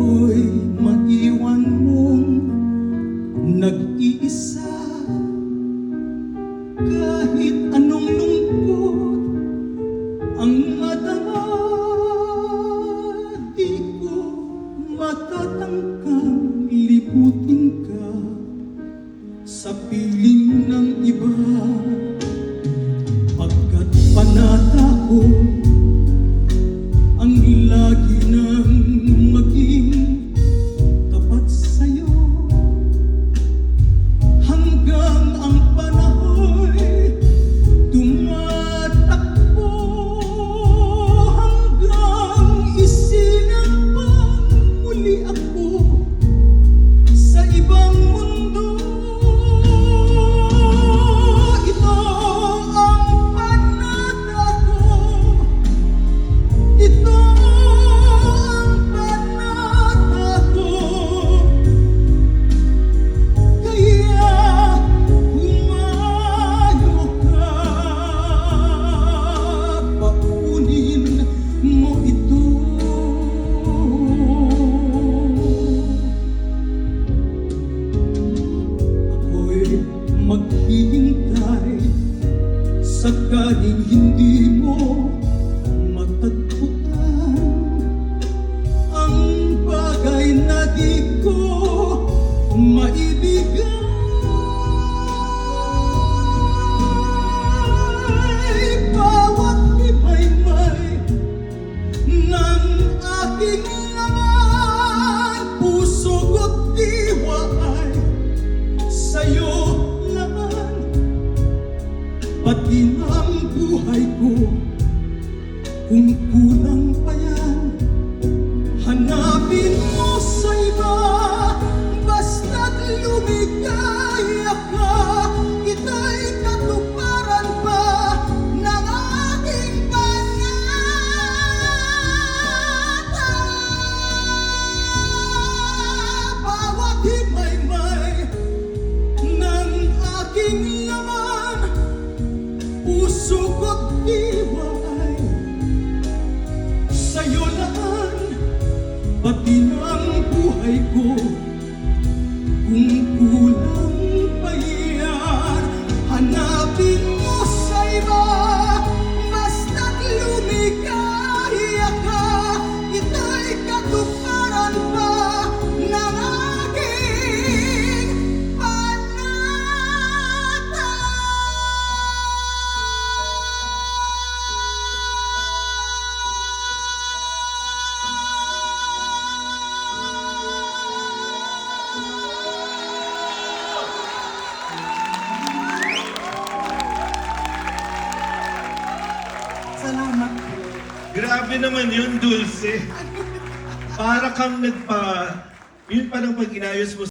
ako'y maiwan mong nag-iisa. Kahit anong lungkot ang madama, di ko matatangkang liputin ka sa piling ng iba. Pagkat panata ko ang lagi nang maging tapat sa'yo, hanggang ang panaho'y tumatakbo, hanggang isilang pang muli ako sa ibang mundo. Ito ang panata ko, ito ang panata ko. Kaya humayo ka, baunin mo ito. Ako'y maghihintay sakaling hindi mo matagpuan ang bagay na di ko maibigay. Bawat imaymay ng aking laman, puso ko't diwa ay sa'yo naman. Pati ang buhay ko, kung kulang pa yan, hanapin mo sa iba. Basta't lumigaya ka, ita'y katuparan pa ng aking panata. Bawat himaymay ng aking laman, puso ko't diwa ay sa'yo naman. Pati ng buhay ko, kung kulang pa yan, hanapin mo sa iba. Basta't lumigaya ka, ita'y katuparan pa ng aking panata. Salamat po. Grabe naman yun, Dulce. Para kang yun parang pag inayos mo